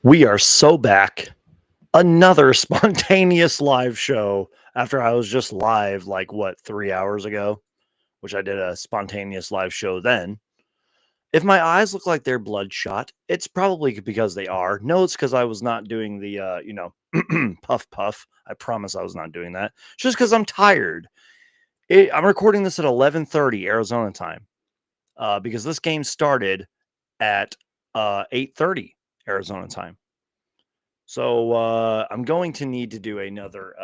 We are so back. Another spontaneous live show after I was just live, like, what, 3 hours ago, which I did a spontaneous live show then. If my eyes look like they're bloodshot, it's probably because they are. No, it's because I was not doing the, puff puff. I promise I was not doing that. It's just because I'm tired. I'm recording this at 11:30 Arizona time because this game started at 8:30 Arizona time. So I'm going to need to do another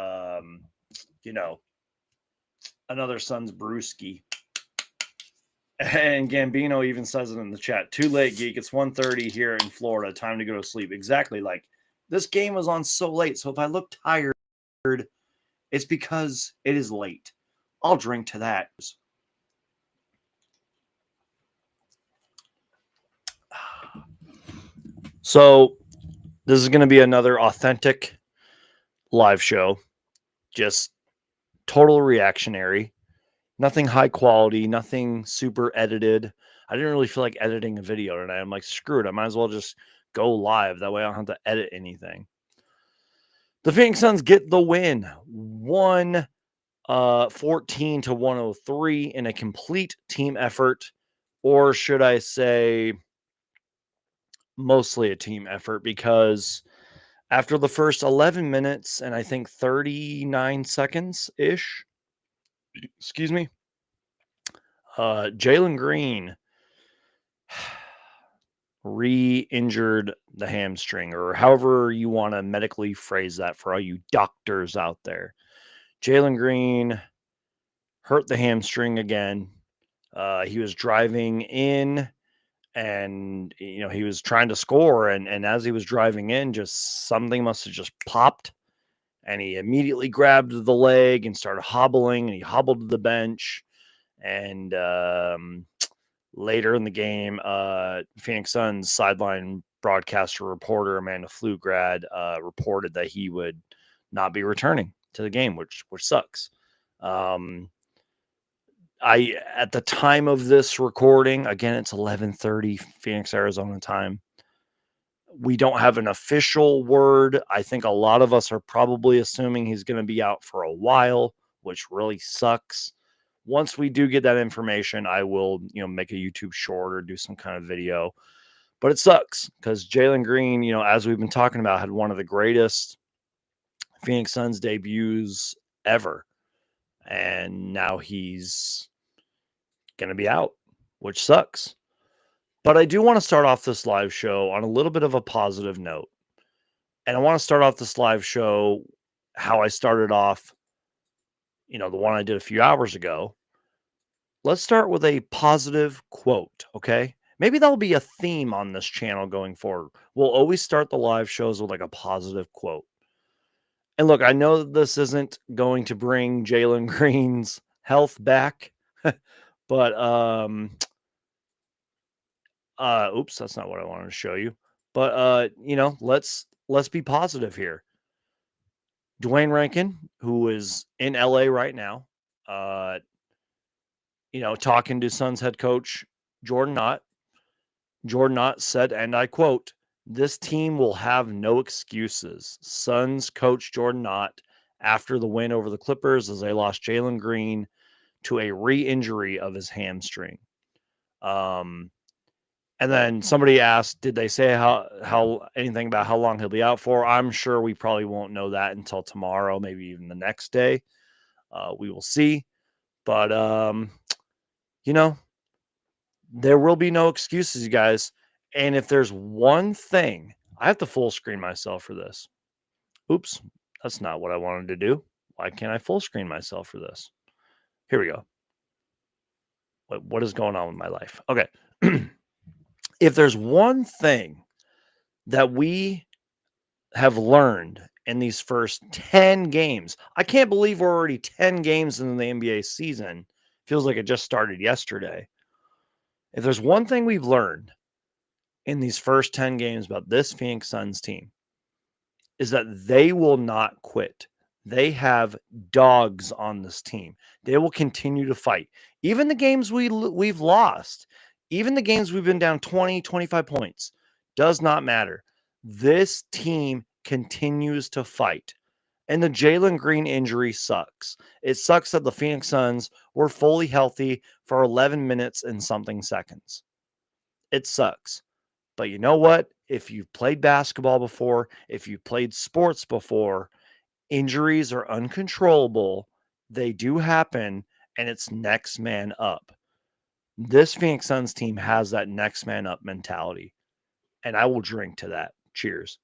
Suns brewski. And Gambino even says it in the chat. Too late, geek. It's 1:30 here in Florida. Time to go to sleep. Exactly. Like, this game was on so late. So if I look tired, it's because it is late. I'll drink to that. So this is going to be another authentic live show. Just total reactionary. Nothing high quality, nothing super edited. I didn't really feel like editing a video tonight. I'm like, screw it. I might as well just go live. That way I don't have to edit anything. The Phoenix Suns get the win. 114 to 103 in a complete team effort. Or should I say mostly a team effort, because after the first 11 minutes and I think 39 seconds-ish, excuse me, Jalen Green re-injured the hamstring, or however you want to medically phrase that for all you doctors out there. Jalen Green hurt the hamstring again. He was driving in and he was trying to score, and as he was driving in, just something must have just popped, and he immediately grabbed the leg and started hobbling, and he hobbled to the bench. And later in the game, Phoenix Suns sideline broadcaster reporter Amanda Flugrad reported that he would not be returning to the game, which sucks. At the time of this recording, again, it's 11:30 Phoenix, Arizona time. We don't have an official word. I think a lot of us are probably assuming he's going to be out for a while, which really sucks. Once we do get that information, I will, make a YouTube short or do some kind of video. But it sucks because Jalen Green, as we've been talking about, had one of the greatest Phoenix Suns debuts ever. And now he's going to be out, which sucks. But I do want to start off this live show on a little bit of a positive note. And I want to start off this live show how I started off, the one I did a few hours ago. Let's start with a positive quote, okay? Maybe that'll be a theme on this channel going forward. We'll always start the live shows with like a positive quote. And look, I know that this isn't going to bring Jalen Green's health back, but oops, that's not what I wanted to show you. But let's be positive here. Dwayne Rankin, who is in LA right now, talking to Suns head coach Jordan Knott. Jordan Knott said, and I quote, "This team will have no excuses." Suns coach Jordan Knott after the win over the Clippers as they lost Jalen Green to a re-injury of his hamstring. And then somebody asked, did they say how anything about how long he'll be out for? I'm sure we probably won't know that until tomorrow, maybe even the next day. We will see. But, there will be no excuses, you guys. And if there's one thing, I have to full screen myself for this. Oops, that's not what I wanted to do. Why can't I full screen myself for this? Here we go. What is going on with my life? Okay. If there's one thing that we have learned in these first 10 games, I can't believe we're already 10 games in the NBA season. Feels like it just started yesterday. If there's one thing we've learned in these first 10 games about this Phoenix Suns team, is that they will not quit. They have dogs on this team. They will continue to fight. Even the games we've lost, even the games we've been down 20, 25 points, does not matter. This team continues to fight. And the Jalen Green injury sucks. It sucks that the Phoenix Suns were fully healthy for 11 minutes and something seconds. It sucks. But you know what? If you've played basketball before, if you've played sports before, injuries are uncontrollable. They do happen, and it's next man up. This Phoenix Suns team has that next man up mentality, and I will drink to that. Cheers.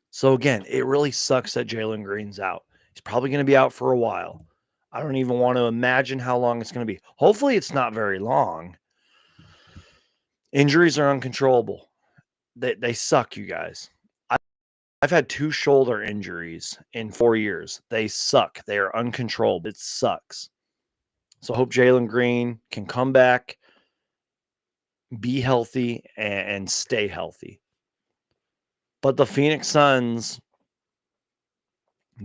So again, it really sucks that Jalen Green's out. He's probably going to be out for a while. I don't even want to imagine how long it's going to be. Hopefully, it's not very long. Injuries are uncontrollable. They suck, you guys. I've had 2 shoulder injuries in 4 years. They suck. They are uncontrollable. It sucks. So I hope Jalen Green can come back, be healthy, and stay healthy. But the Phoenix Suns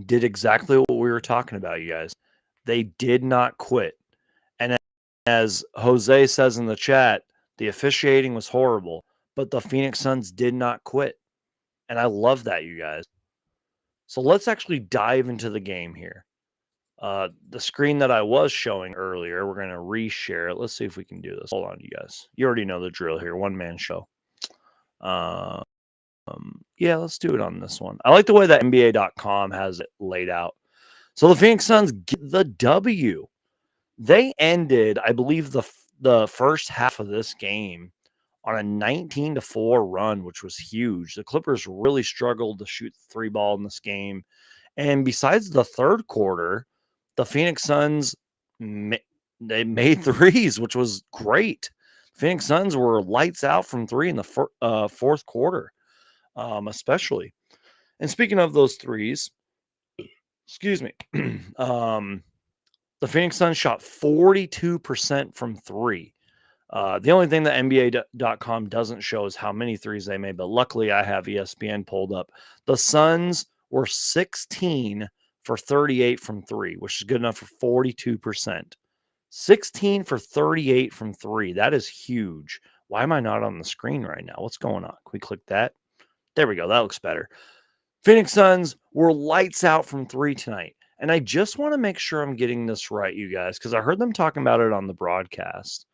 did exactly what we were talking about, you guys. They did not quit. And as Jose says in the chat, the officiating was horrible, but the Phoenix Suns did not quit. And I love that, you guys. So let's actually dive into the game here. The screen that I was showing earlier, we're going to reshare it. Let's see if we can do this. Hold on, you guys. You already know the drill here. One-man show. Yeah, let's do it on this one. I like the way that NBA.com has it laid out. So the Phoenix Suns get the W. They ended, I believe, the first half of this game on a 19-4 run, which was huge. The Clippers really struggled to shoot the 3 ball in this game. And besides the third quarter, the Phoenix Suns, they made threes, which was great. Phoenix Suns were lights out from 3 in the fourth quarter, especially. And speaking of those threes, excuse me, the Phoenix Suns shot 42% from 3. The only thing that NBA.com doesn't show is how many threes they made, but luckily I have ESPN pulled up. The Suns were 16 for 38 from 3, which is good enough for 42%. 16 for 38 from 3. That is huge. Why am I not on the screen right now? What's going on? Can we click that? There we go. That looks better. Phoenix Suns were lights out from 3 tonight. And I just want to make sure I'm getting this right, you guys, because I heard them talking about it on the broadcast.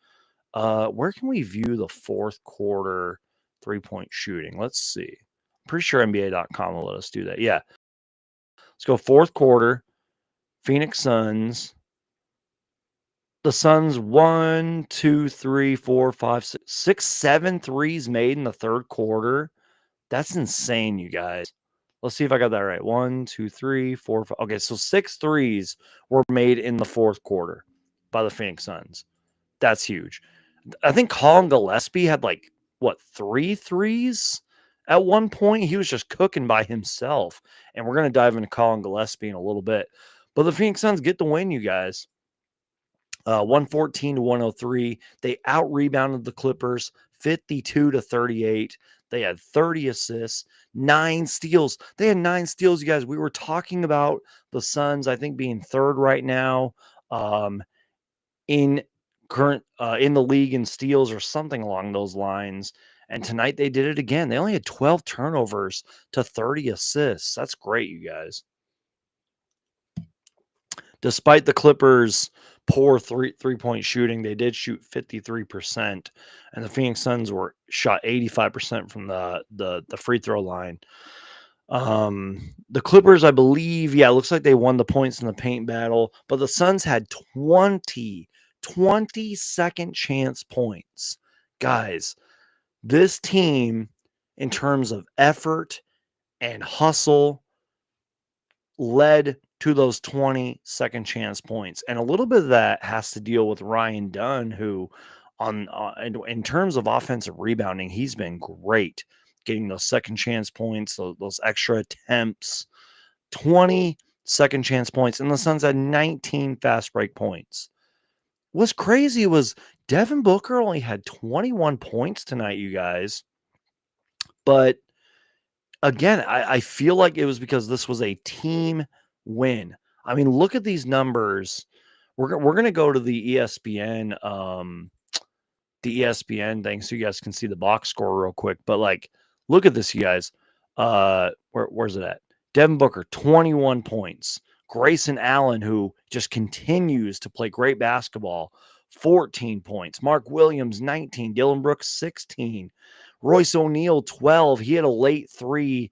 Where can we view the fourth quarter 3-point shooting? Let's see. I'm pretty sure NBA.com will let us do that. Yeah. Let's go fourth quarter. Phoenix Suns. The Suns 1, 2, 3, 4, 5, 6, 7 threes made in the third quarter. That's insane, you guys. Let's see if I got that right. 1, 2, 3, 4, 5. Okay, so 6 threes were made in the fourth quarter by the Phoenix Suns. That's huge. I think Colin Gillespie had 3 threes at one point. He was just cooking by himself. And we're going to dive into Colin Gillespie in a little bit. But the Phoenix Suns get the win, you guys. 114 to 103. They out-rebounded the Clippers 52 to 38. They had 30 assists, 9 steals. They had 9 steals, you guys. We were talking about the Suns, I think, being third right now in the league in steals or something along those lines. And tonight they did it again. They only had 12 turnovers to 30 assists. That's great, you guys. Despite the Clippers' poor three-point shooting, they did shoot 53%, and the Phoenix Suns shot 85% from the free throw line. The Clippers, I believe, it looks like they won the points in the paint battle, but the Suns had 20 second chance points. Guys, this team, in terms of effort and hustle, led to those 20 second chance points. And a little bit of that has to deal with Ryan Dunn, who in terms of offensive rebounding, he's been great getting those second chance points, those extra attempts. 20 second chance points, and the Suns had 19 fast break points. What's crazy was Devin Booker only had 21 points tonight, you guys. But again, I feel like it was because this was a team win. I mean, look at these numbers. We're going to go to the ESPN the ESPN thing so you guys can see the box score real quick. But like, look at this, you guys. Where's it at? Devin Booker, 21 points. Grayson Allen, who just continues to play great basketball, 14 points. Mark Williams, 19. Dylan Brooks, 16. Royce O'Neal, 12. He had a late three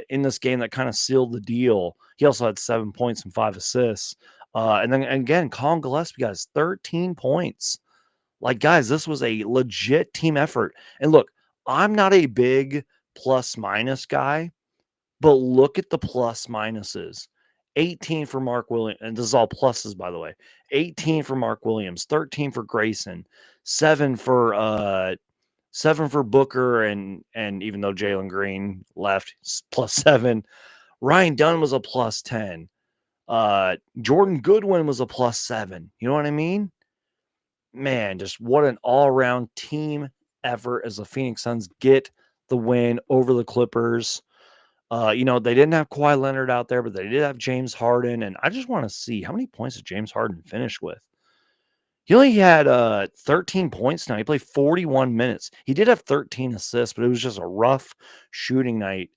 in this game that kind of sealed the deal. He also had 7 points and 5 assists. And then again, Colin Gillespie, guys, 13 points. Like, guys, this was a legit team effort. And look, I'm not a big plus minus guy, but look at the plus minuses. 18 for Mark Williams, and this is all pluses, by the way. 18 for Mark Williams, 13 for Grayson, 7 for Booker, and even though Jalen Green left, plus 7. Ryan Dunn was a plus 10. Jordan Goodwin was a plus 7. You know what I mean? Man, just what an all-around team effort as the Phoenix Suns get the win over the Clippers. They didn't have Kawhi Leonard out there, but they did have James Harden, and I just want to see how many points did James Harden finish with. He only had 13 points now. He played 41 minutes. He did have 13 assists, but it was just a rough shooting night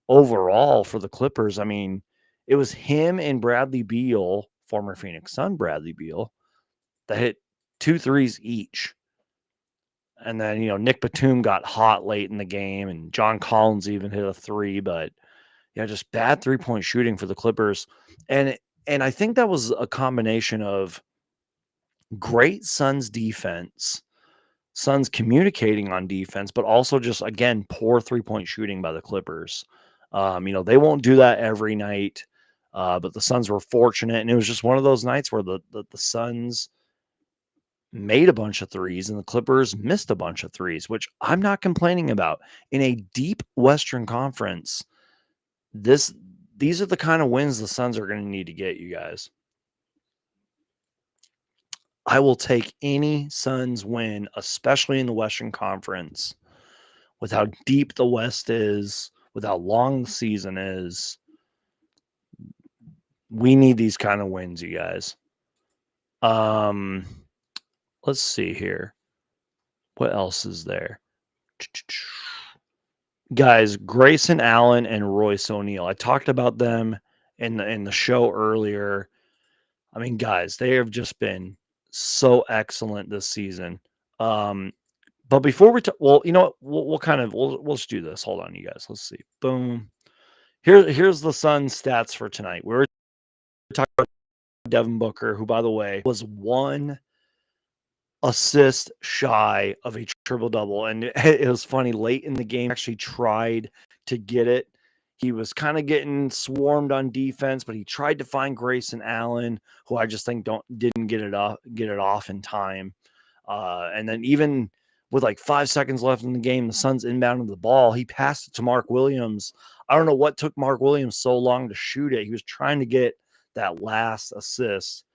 overall for the Clippers. I mean, it was him and Bradley Beal, former Phoenix Sun Bradley Beal, that hit 2 threes each. And then, Nick Batum got hot late in the game, and John Collins even hit a 3, but just bad 3-point shooting for the Clippers. And I think that was a combination of great Suns defense, Suns communicating on defense, but also just, again, poor 3-point shooting by the Clippers. They won't do that every night, but the Suns were fortunate, and it was just one of those nights where the Suns made a bunch of threes and the Clippers missed a bunch of threes, which I'm not complaining about. In a deep Western Conference, these are the kind of wins the Suns are going to need to get, you guys. I will take any Suns win, especially in the Western Conference, with how deep the West is, with how long the season is. We need these kind of wins, you guys. Let's see here. What else is there? Guys, Grayson Allen and Royce O'Neal. I talked about them in the show earlier. I mean, guys, they have just been so excellent this season. But before we well, you know what? We'll just do this. Hold on, you guys. Let's see. Boom. Here's the Suns stats for tonight. We were talking about Devin Booker, who, by the way, was 1 assist shy of a triple-double. And it was funny, late in the game, actually tried to get it. He was kind of getting swarmed on defense, but he tried to find Grayson Allen, who I just think didn't get it off in time. And then even with like 5 seconds left in the game, the Suns inbounded the ball. He passed it to Mark Williams. I don't know what took Mark Williams so long to shoot it. He was trying to get that last assist,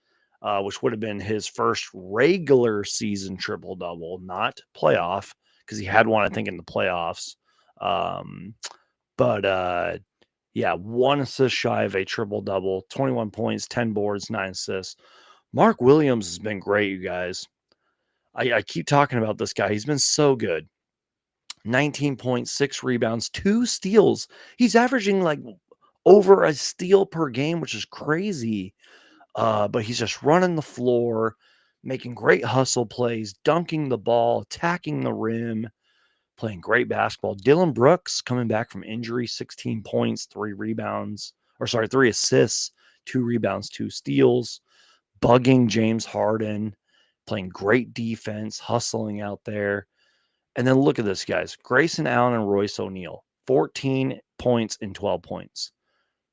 which would have been his first regular season triple-double, not playoff, because he had one, I think, in the playoffs. But 1 assist shy of a triple-double, 21 points, 10 boards, 9 assists. Mark Williams has been great, you guys. I keep talking about this guy. He's been so good. 19 points, 6 rebounds, 2 steals. He's averaging like over a steal per game, which is crazy. But he's just running the floor, making great hustle plays, dunking the ball, attacking the rim, playing great basketball. Dylan Brooks coming back from injury, 16 points, 3 assists, 2 rebounds, 2 steals, bugging James Harden, playing great defense, hustling out there. And then look at this, guys. Grayson Allen and Royce O'Neal, 14 points and 12 points.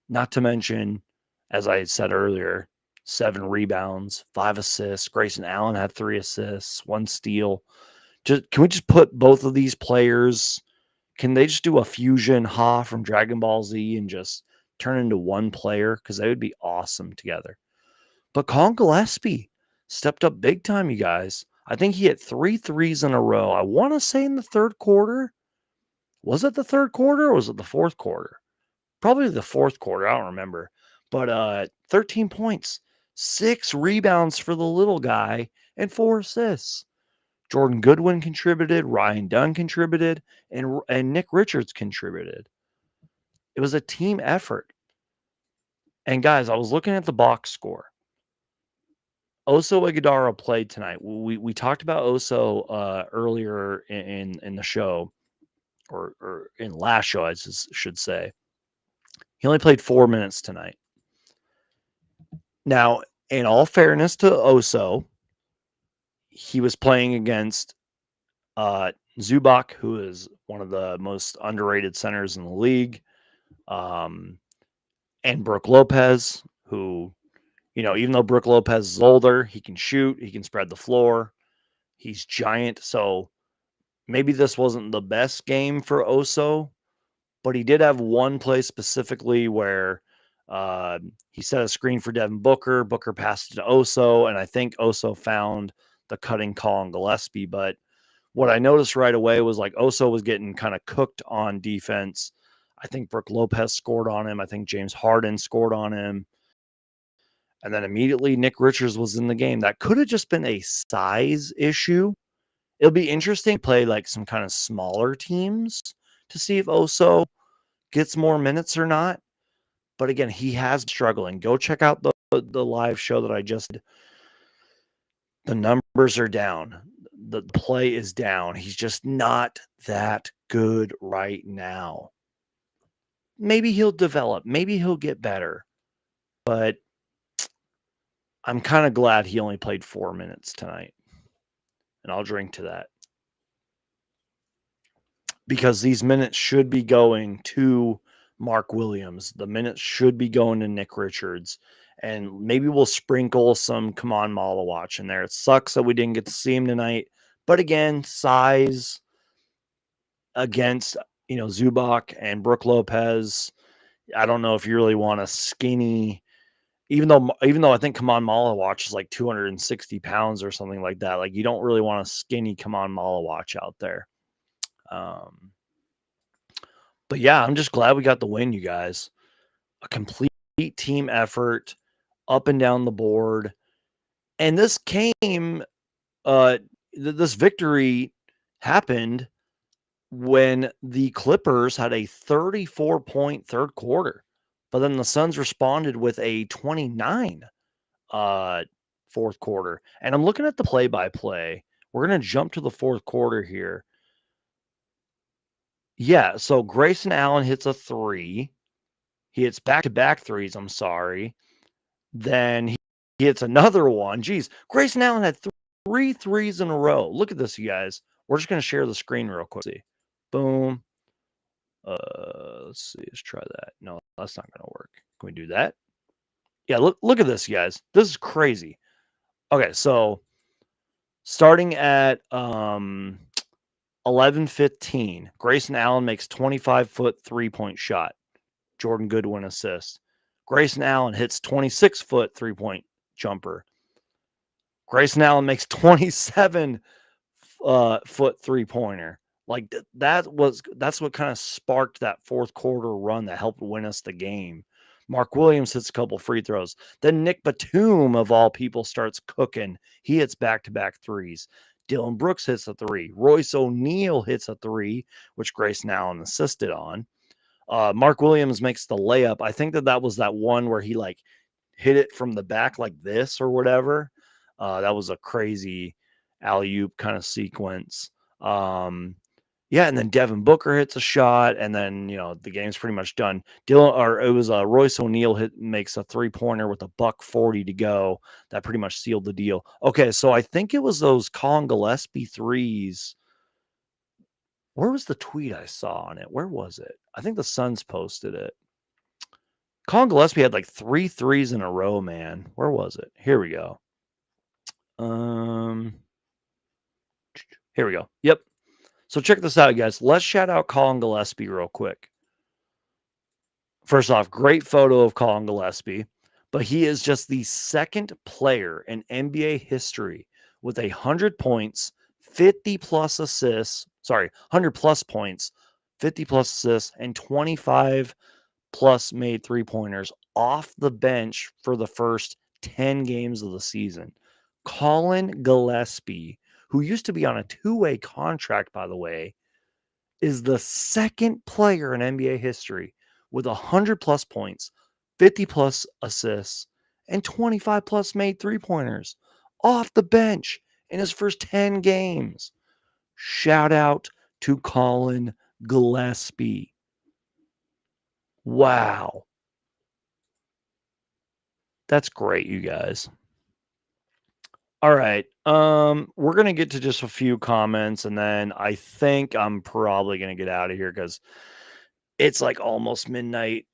Not to mention, as I had said earlier, 7 rebounds, 5 assists. Grayson Allen had 3 assists, 1 steal. Can we just put both of these players? Can they just do a fusion Ha from Dragon Ball Z and just turn into one player? Because they would be awesome together. But Colin Gillespie stepped up big time, you guys. I think he hit 3 threes in a row. I want to say in the third quarter. Was it the third quarter or was it the fourth quarter? Probably the fourth quarter. I don't remember. But 13 points, 6 rebounds for the little guy, and 4 assists. Jordan Goodwin contributed, Ryan Dunn contributed, and Nick Richards contributed. It was a team effort. And guys, I was looking at the box score. Oso Ighodaro played tonight. We talked about Oso earlier in the show, or in last show, I should say. He only played 4 minutes tonight. Now, in all fairness to Oso, he was playing against Zubac, who is one of the most underrated centers in the league, and Brook Lopez, who, even though Brook Lopez is older, he can shoot, he can spread the floor, he's giant. So maybe this wasn't the best game for Oso, but he did have one play specifically where he set a screen for Devin Booker. Booker passed it to Oso, and I think Oso found the cutting call on Gillespie. But what I noticed right away was like Oso was getting kind of cooked on defense. I think Brook Lopez scored on him. I think James Harden scored on him. And then immediately Nick Richards was in the game. That could have just been a size issue. It'll be interesting to play like some kind of smaller teams to see if Oso gets more minutes or not. But again, he has been struggling. Go check out the live show that I just did. The numbers are down. The play is down. He's just not that good right now. Maybe he'll develop. Maybe he'll get better. But I'm kind of glad he only played 4 minutes tonight. And I'll drink to that. Because these minutes should be going to Mark Williams. The minutes should be going to Nick Richards. And maybe we'll sprinkle some Kaman Malawach in there. It sucks that we didn't get to see him tonight. But again, size against, Zubac and Brook Lopez. I don't know if you really want a skinny, even though I think Kaman Malawach is like 260 pounds or something like that. Like, you don't really want a skinny Kaman Malawach out there. But yeah, I'm just glad we got the win, you guys. A complete team effort up and down the board. And this came, this victory happened when the Clippers had a 34-point third quarter. But then the Suns responded with a 29 fourth quarter. And I'm looking at the play-by-play. We're going to jump to the fourth quarter here. Yeah, so Grayson Allen hits a 3. He hits back-to-back threes, I'm sorry. Then he hits another one. Geez, Grayson Allen had 3 threes in a row. Look at this, you guys. We're just going to share the screen real quick. See. Boom. Let's see. Let's try that. No, that's not going to work. Can we do that? Yeah, look at this, you guys. This is crazy. Okay, so starting at 11:15, Grayson Allen makes 25-foot 3-point shot. Jordan Goodwin assist. Grayson Allen hits 26-foot 3-point jumper. Grayson Allen makes 27 foot 3-pointer. Like that's what kind of sparked that fourth quarter run that helped win us the game. Mark Williams hits a couple free throws. Then Nick Batum, of all people, starts cooking. He hits back-to-back threes. Dylan Brooks hits a 3. Royce O'Neal hits a 3, which Grayson Allen assisted on. Mark Williams makes the layup. I think that was that one where he like hit it from the back like this or whatever. That was a crazy alley-oop kind of sequence. Yeah, and then Devin Booker hits a shot, and then the game's pretty much done. Royce O'Neal makes a 3-pointer with a $1:40 to go. That pretty much sealed the deal. Okay, so I think it was those Colin Gillespie threes. Where was the tweet I saw on it? Where was it? I think the Suns posted it. Colin Gillespie had like 3 threes in a row, man. Where was it? Here we go. Here we go. Yep. So check this out, guys. Let's shout out Colin Gillespie real quick. First off, great photo of Colin Gillespie, but he is just the second player in NBA history with 100 points, 50 plus assists, 100 plus points, 50 plus assists, and 25 plus made 3-pointers off the bench for the first 10 games of the season. Colin Gillespie, who used to be on a two-way contract, by the way, is the second player in NBA history with 100 plus points, 50 plus assists, and 25 plus made three-pointers off the bench in his first 10 games. Shout out to Colin Gillespie. Wow. That's great, you guys. All right. We're gonna get to just a few comments, and then I think I'm probably gonna get out of here because it's like almost midnight.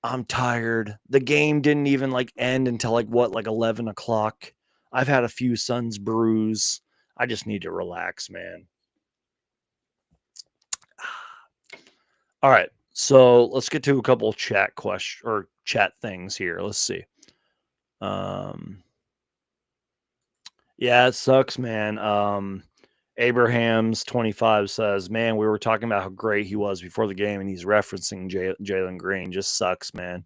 I'm tired. The game didn't even like end until like 11 o'clock. I've had a few Suns brews. I just need to relax, man. All right. So let's get to a couple chat question or chat things here. Let's see. Yeah, it sucks, man. Abraham's 25 says, "Man, we were talking about how great he was before the game, and he's referencing Jalen Green. Just sucks, man."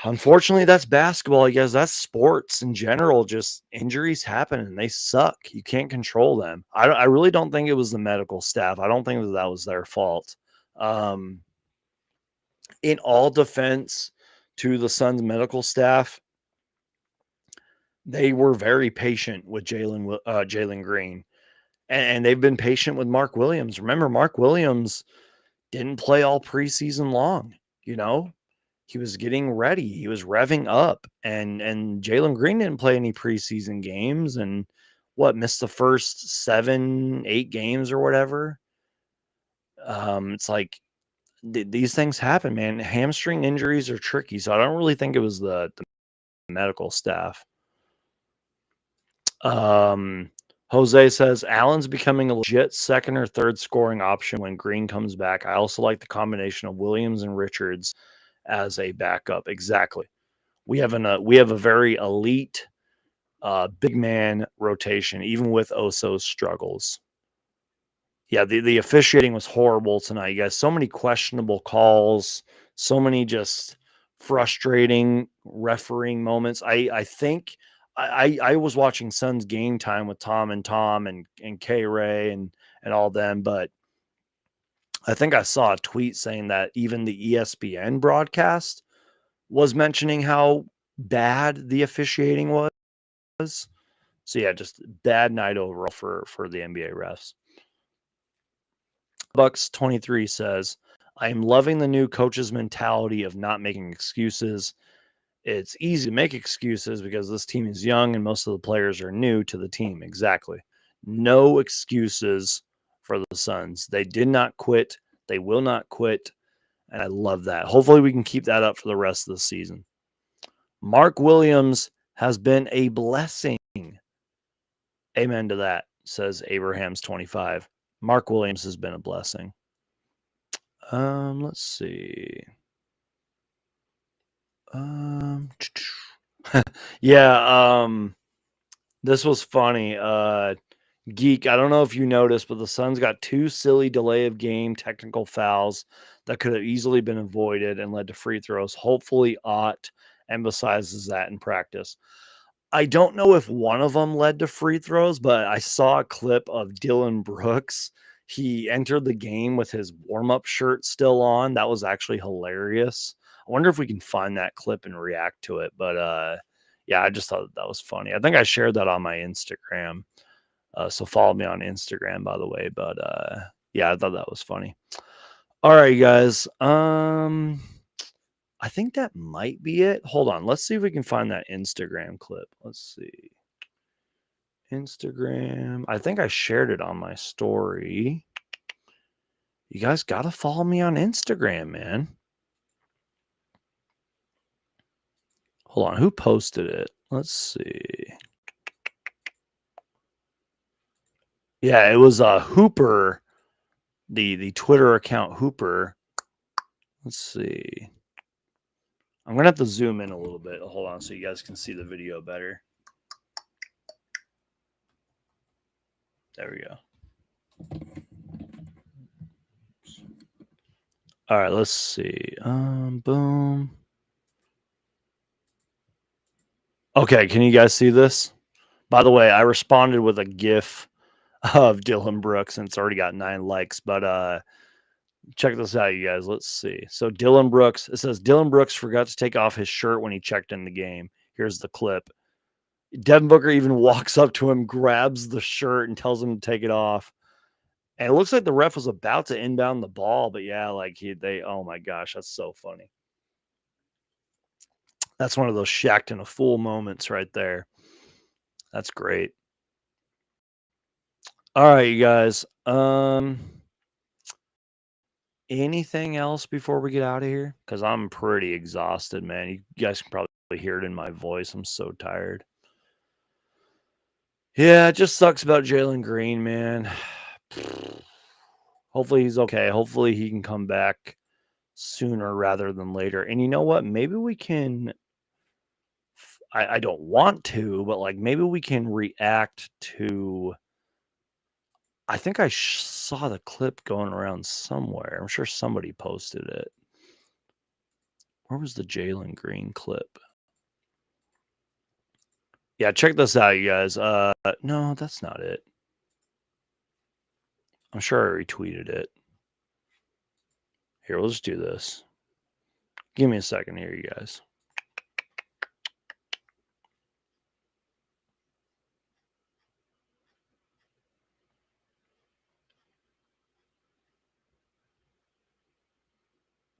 Unfortunately, that's basketball. I guess that's sports in general. Just injuries happen, and they suck. You can't control them. I really don't think it was the medical staff. I don't think that was their fault. In all defense to the Suns medical staff, they were very patient with Jalen Green, and they've been patient with Mark Williams. Remember, Mark Williams didn't play all preseason long. You know, he was getting ready. He was revving up, and Jalen Green didn't play any preseason games, and missed the first 7-8 games or whatever. It's like these things happen, man. Hamstring injuries are tricky, so I don't really think it was the medical staff. Jose says Allen's becoming a legit second or third scoring option when Green comes back. I also like the combination of Williams and Richards as a backup. Exactly. We have a very elite big man rotation, even with Oso's struggles. Yeah, the officiating was horrible tonight, you guys. So many questionable calls, so many just frustrating refereeing moments. I think I was watching Suns Game Time with Tom and K Ray and all them, but I think I saw a tweet saying that even the ESPN broadcast was mentioning how bad the officiating was. So yeah, just bad night overall for the NBA refs. Bucks 23 says, "I am loving the new coach's mentality of not making excuses. It's easy to make excuses because this team is young and most of the players are new to the team." Exactly. No excuses for the Suns. They did not quit. They will not quit. And I love that. Hopefully we can keep that up for the rest of the season. Mark Williams has been a blessing. Amen to that, says Abraham's 25. Mark Williams has been a blessing. Let's see. Yeah, this was funny. Geek, I don't know if you noticed, but the Suns got 2 silly delay of game technical fouls that could have easily been avoided and led to free throws. Hopefully, Ott emphasizes that in practice. I don't know if one of them led to free throws, but I saw a clip of Dillon Brooks. He entered the game with his warm-up shirt still on. That was actually hilarious. I wonder if we can find that clip and react to it. But yeah, I just thought that was funny. I think I shared that on my Instagram. So follow me on Instagram, by the way. But yeah, I thought that was funny. All right, guys. I think that might be it. Hold on. Let's see if we can find that Instagram clip. Let's see. Instagram. I think I shared it on my story. You guys got to follow me on Instagram, man. Hold on. Who posted it? Let's see. Yeah, it was Hooper, the Twitter account Hooper. Let's see. I'm going to have to zoom in a little bit. Hold on so you guys can see the video better. There we go. All right, let's see. Boom. Okay, can you guys see this? By the way, I responded with a GIF of Dylan Brooks, and it's already got 9 likes. But check this out, you guys. Let's see. So Dylan Brooks, it says Dylan Brooks forgot to take off his shirt when he checked in the game. Here's the clip. Devin Booker even walks up to him, grabs the shirt, and tells him to take it off. And it looks like the ref was about to inbound the ball, but yeah, like oh my gosh, that's so funny. That's one of those shacked in a fool moments right there. That's great. All right, you guys. Anything else before we get out of here? Because I'm pretty exhausted, man. You guys can probably hear it in my voice. I'm so tired. Yeah, it just sucks about Jalen Green, man. Hopefully he's okay. Hopefully he can come back sooner rather than later. And you know what? Maybe we can. I don't want to, but like maybe we can react to. I think I saw the clip going around somewhere. I'm sure somebody posted it. Where was the Jalen Green clip? Yeah, check this out, you guys. No, that's not it. I'm sure I retweeted it. Here, we'll just do this. Give me a second here, you guys.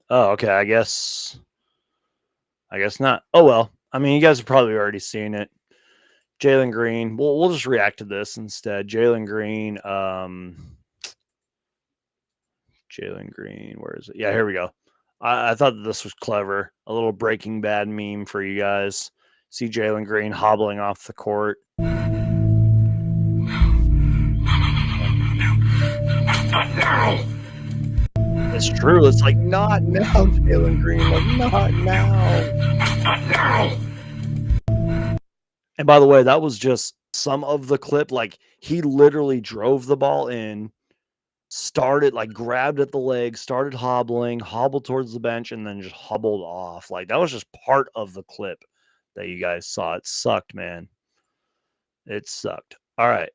Oh, okay. I guess not. Oh well. I mean, you guys have probably already seen it. Jalen Green. We'll just react to this instead. Jalen Green. Jalen Green. Where is it? Yeah, here we go. I thought that this was clever. A little Breaking Bad meme for you guys. See Jalen Green hobbling off the court. It's true. It's like, not now, Jalen Green. Like, not now. And by the way, that was just some of the clip. Like, he literally drove the ball in, started, like, grabbed at the leg, started hobbling, hobbled towards the bench, and then just hobbled off. Like, that was just part of the clip that you guys saw. It sucked, man. It sucked. All right.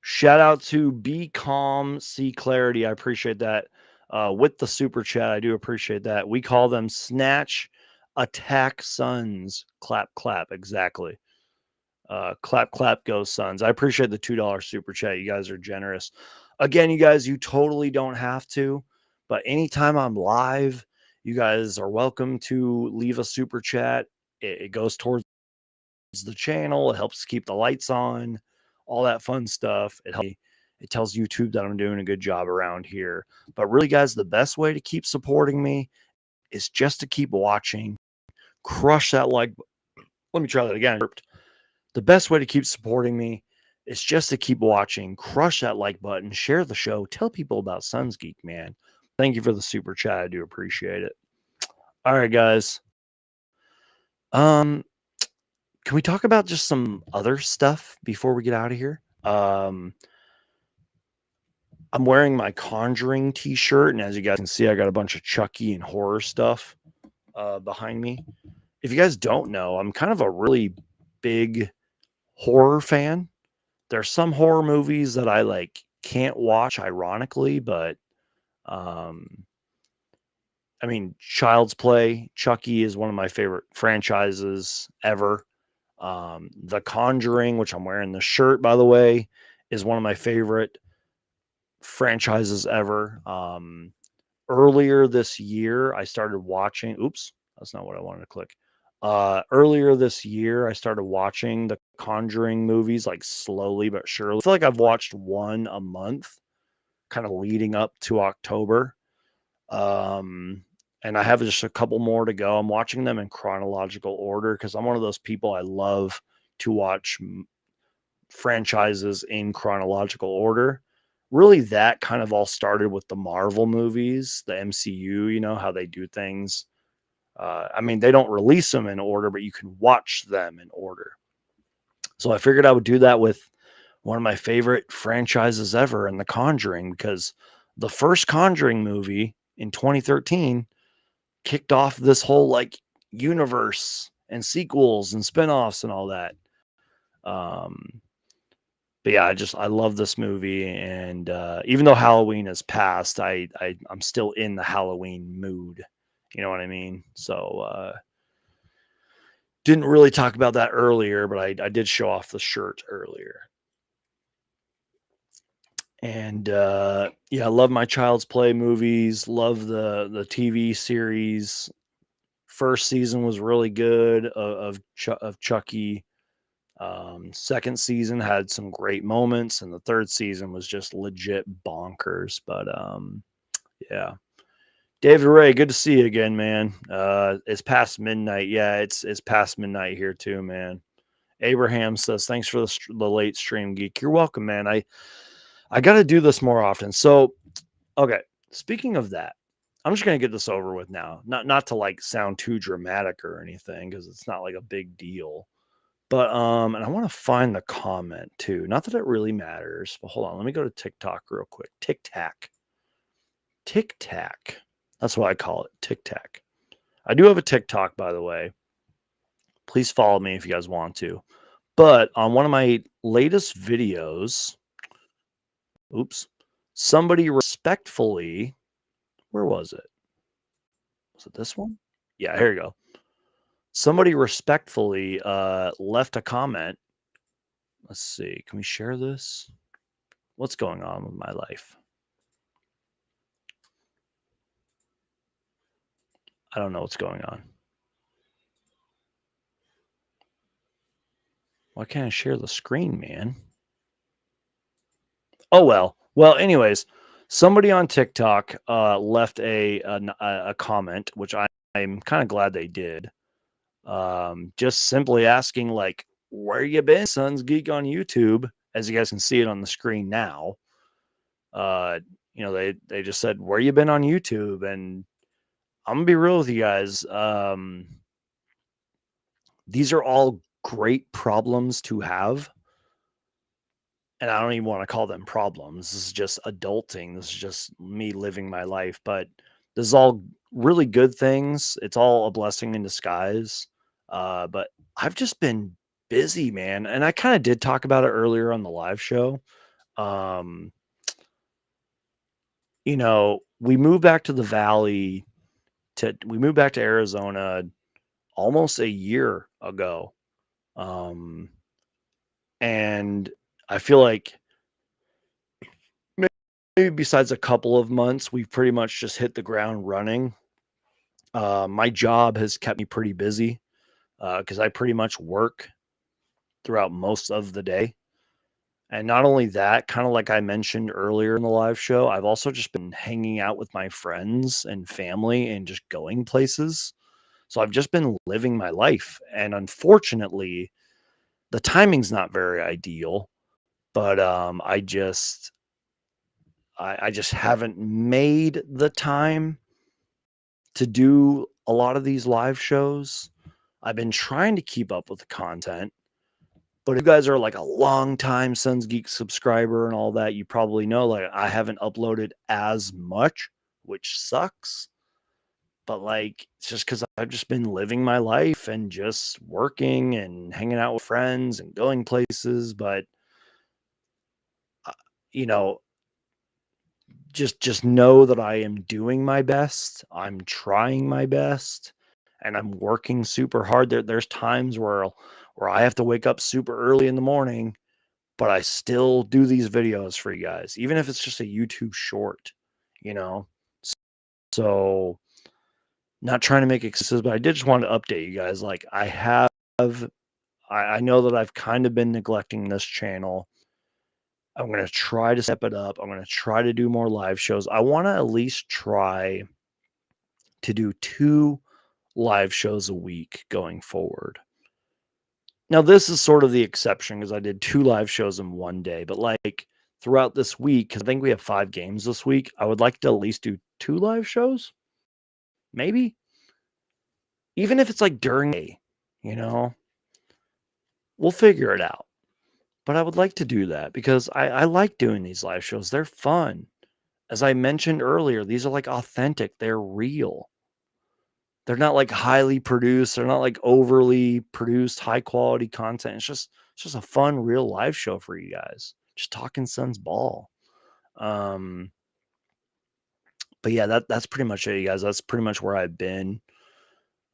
Shout out to Be Calm, See Clarity. I appreciate that. With the super chat, I do appreciate that. We call them Snatch Attack Suns. Clap, clap. Exactly. Clap, clap, go Suns. I appreciate the $2 super chat. You guys are generous. Again, you guys, you totally don't have to, but anytime I'm live, you guys are welcome to leave a super chat. It goes towards the channel. It helps keep the lights on, all that fun stuff. It tells YouTube that I'm doing a good job around here. But really, guys, the best way to keep supporting me is just to keep watching. Crush that like. Let me try that again. The best way to keep supporting me is just to keep watching. Crush that like button. Share the show. Tell people about Suns Geek, man. Thank you for the super chat. I do appreciate it. All right, guys. Can we talk about just some other stuff before we get out of here? I'm wearing my Conjuring t-shirt, and as you guys can see, I got a bunch of Chucky and horror stuff behind me. If you guys don't know, I'm kind of a really big horror fan. There's some horror movies that I like can't watch, ironically, but I mean, Child's Play, Chucky is one of my favorite franchises ever. The Conjuring, which I'm wearing the shirt, by the way, is one of my favorite franchises ever. Earlier this year, I started watching. Oops, that's not what I wanted to click. Earlier this year, I started watching the Conjuring movies, like slowly but surely. I feel like I've watched one a month, kind of leading up to October. And I have just a couple more to go. I'm watching them in chronological order because I'm one of those people. I love to watch franchises in chronological order. Really, that kind of all started with the Marvel movies, the MCU, you know, how they do things. I mean, they don't release them in order, but you can watch them in order. So I figured I would do that with one of my favorite franchises ever in The Conjuring, because the first Conjuring movie in 2013 kicked off this whole like universe and sequels and spinoffs and all that. Um, but yeah, I love this movie, and even though Halloween has passed, I'm still in the Halloween mood. You know what I mean? So didn't really talk about that earlier, but I did show off the shirt earlier. And yeah, I love my Child's Play movies. Love the TV series. First season was really good of Chucky. Second season had some great moments, and the third season was just legit bonkers. But yeah, David Ray, good to see you again, man. It's past midnight. Yeah, it's past midnight here too, man. Abraham says, "Thanks for the late stream, geek. You're welcome, man. I got to do this more often." So, okay. Speaking of that, I'm just gonna get this over with now. Not to like sound too dramatic or anything, because it's not like a big deal. But and I want to find the comment too. Not that it really matters, but hold on. Let me go to TikTok real quick. Tic Tac. Tic Tac. That's what I call it. Tic Tac. I do have a TikTok, by the way. Please follow me if you guys want to. But on one of my latest videos, oops, somebody respectfully, where was it? Was it this one? Yeah, here you go. Somebody respectfully left a comment. Let's see. Can we share this? What's going on with my life? I don't know what's going on. Why can't I share the screen, man? Oh well. Well, anyways, somebody on TikTok left a comment, which I'm kind of glad they did. Just simply asking like, "Where you been, Sons Geek on YouTube?" As you guys can see it on the screen now. Uh, they just said, "Where you been on YouTube?" And I'm gonna be real with you guys. These are all great problems to have, and I don't even want to call them problems. This is just adulting. This is just me living my life. But this is all really good things. It's all a blessing in disguise. But I've just been busy, man. And I kind of did talk about it earlier on the live show. Um, we moved back to the valley we moved back to Arizona almost a year ago. Um, and I feel like maybe besides a couple of months, we've pretty much just hit the ground running. My job has kept me pretty busy because I pretty much work throughout most of the day. And not only that, kind of like I mentioned earlier in the live show, I've also just been hanging out with my friends and family and just going places. So I've just been living my life. And unfortunately, the timing's not very ideal, but I just haven't made the time to do a lot of these live shows. I've been trying to keep up with the content, but if you guys are like a long time Sons Geek subscriber and all that, you probably know like I haven't uploaded as much, which sucks. But like it's just because I've just been living my life and just working and hanging out with friends and going places. But uh, you know, just know that I am doing my best. I'm trying my best, and I'm working super hard. There's times where I have to wake up super early in the morning, but I still do these videos for you guys, even if it's just a YouTube short, you know. So not trying to make excuses, but I did just want to update you guys. Like I know that I've kind of been neglecting this channel. I'm going to try to step it up. I'm going to try to do more live shows. I want to at least try to do 2 live shows a week going forward. Now, this is sort of the exception because I did 2 live shows in one day, but like throughout this week, because I think we have 5 games this week, I would like to at least do 2 live shows, maybe, even if it's like during a, you know, we'll figure it out. But I would like to do that because I like doing these live shows. They're fun. As I mentioned earlier, these are like authentic, they're real. they're not like highly produced. They're not like overly produced, high quality content. It's just a fun, real live show for you guys. Just talking Suns ball. Um, but yeah, that's pretty much it, you guys. That's pretty much where I've been.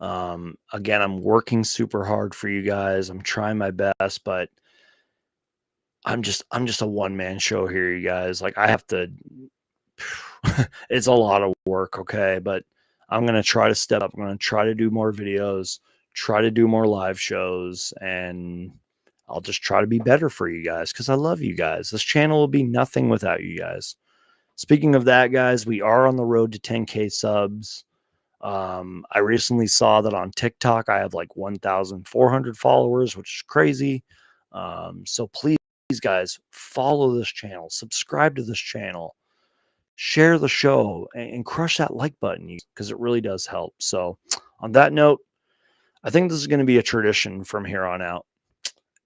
Again, I'm working super hard for you guys. I'm trying my best, but I'm just a one man show here, you guys. Like I have to. It's a lot of work, okay, but I'm gonna try to step up. I'm gonna try to do more videos, try to do more live shows, and I'll just try to be better for you guys because I love you guys. This channel will be nothing without you guys. Speaking of that, guys, we are on the road to 10K subs. I recently saw that on TikTok I have like 1,400 followers, which is crazy. So please, guys, follow this channel, subscribe to this channel, share the show, and crush that like button because it really does help. So, on that note, I think this is going to be a tradition from here on out.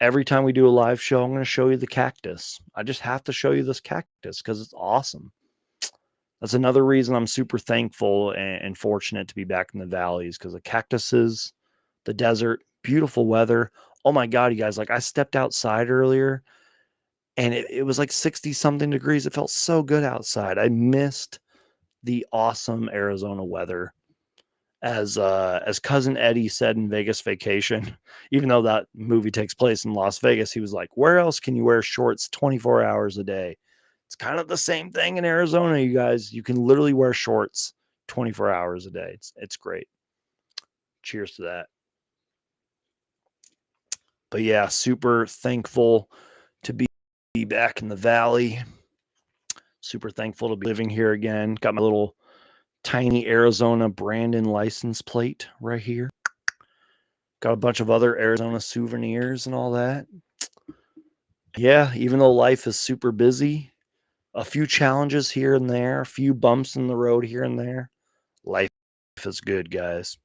Every time we do a live show, I'm going to show you the cactus. I just have to show you this cactus because it's awesome. That's another reason I'm super thankful and fortunate to be back in the valleys because the cactuses, the desert, beautiful weather. Oh my God, you guys, like I stepped outside earlier and it was like 60 something degrees. It felt so good outside. I missed the awesome Arizona weather. As cousin Eddie said in Vegas Vacation, even though that movie takes place in Las Vegas, he was like, where else can you wear shorts 24 hours a day? It's kind of the same thing in Arizona, you guys. You can literally wear shorts 24 hours a day. It's great. Cheers to that. But yeah, super thankful to be back in the valley. Super thankful to be living here again. Got my little tiny Arizona Brandon license plate right here. Got a bunch of other Arizona souvenirs and all that. Yeah, even though life is super busy, a few challenges here and there, a few bumps in the road here and there, life is good, guys.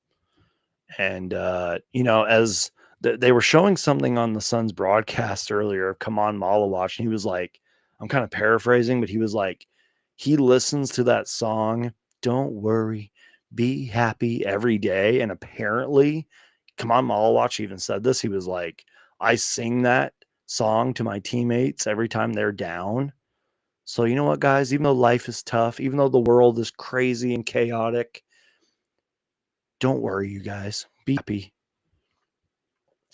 And as they were showing something on the Suns broadcast earlier, come on Malawatch, and he was like, I'm kind of paraphrasing, but he was like, he listens to that song, Don't Worry, Be Happy, every day. And apparently, come on Malawatch even said this. He was like, I sing that song to my teammates every time they're down. So you know what, guys, even though life is tough, even though the world is crazy and chaotic, don't worry, you guys. Be happy.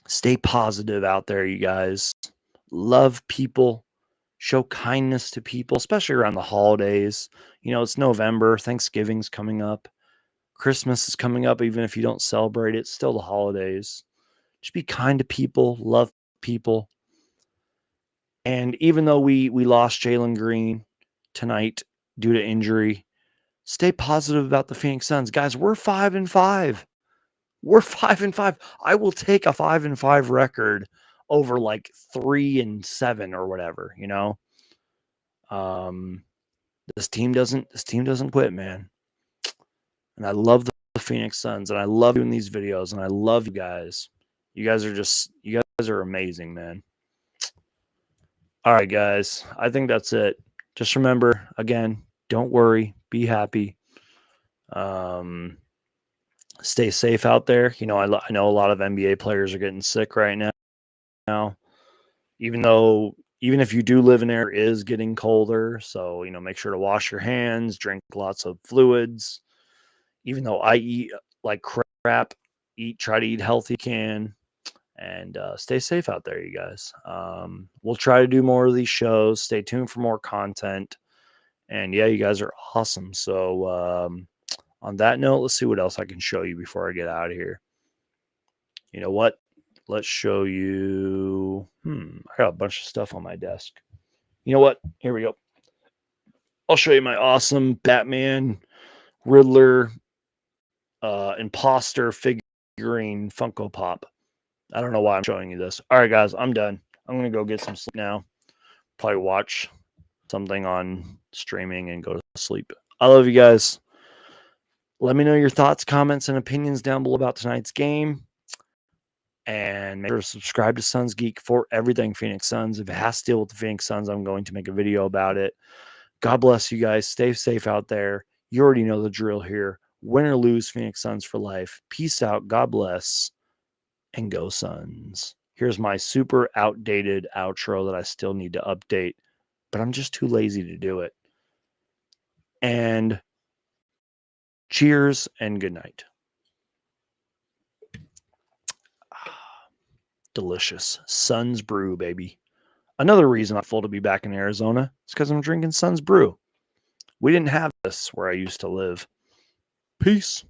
Stay positive out there, you guys. Love people. Show kindness to people, especially around the holidays. It's November. Thanksgiving's coming up. Christmas is coming up. Even if you don't celebrate it, it's still the holidays. Just be kind to people. Love people. And even though we lost Jalen Green tonight due to injury, stay positive about the Phoenix Suns. Guys, we're 5-5. We're 5-5. I will take a 5-5 record over like 3-7 or whatever, This team doesn't quit, man. And I love the Phoenix Suns, and I love doing these videos, and I love you guys. You guys are amazing, man. All right, guys. I think that's it. Just remember, again, don't worry, be happy. Stay safe out there. I know a lot of NBA players are getting sick right now. Even if you do live in air, it is getting colder. So, make sure to wash your hands, drink lots of fluids. Even though I eat like crap, try to eat healthy can, and stay safe out there, you guys. We'll try to do more of these shows. Stay tuned for more content. And yeah, you guys are awesome. So on that note, let's see what else I can show you before I get out of here. You know what? Let's show you. I got a bunch of stuff on my desk. You know what? Here we go. I'll show you my awesome Batman, Riddler, imposter figurine Funko Pop. I don't know why I'm showing you this. All right, guys, I'm done. I'm going to go get some sleep now. Probably watch something on streaming and go to sleep. I love you guys. Let me know your thoughts, comments, and opinions down below about tonight's game. And make sure to subscribe to Suns Geek for everything Phoenix Suns. If it has to deal with the Phoenix Suns, I'm going to make a video about it. God bless you guys. Stay safe out there. You already know the drill here. Win or lose, Phoenix Suns for life. Peace out. God bless. And go Suns. Here's my super outdated outro that I still need to update, but I'm just too lazy to do it. And cheers and good night. Delicious. Suns Brew, baby. Another reason I'm full to be back in Arizona is because I'm drinking Suns Brew. We didn't have this where I used to live. Peace.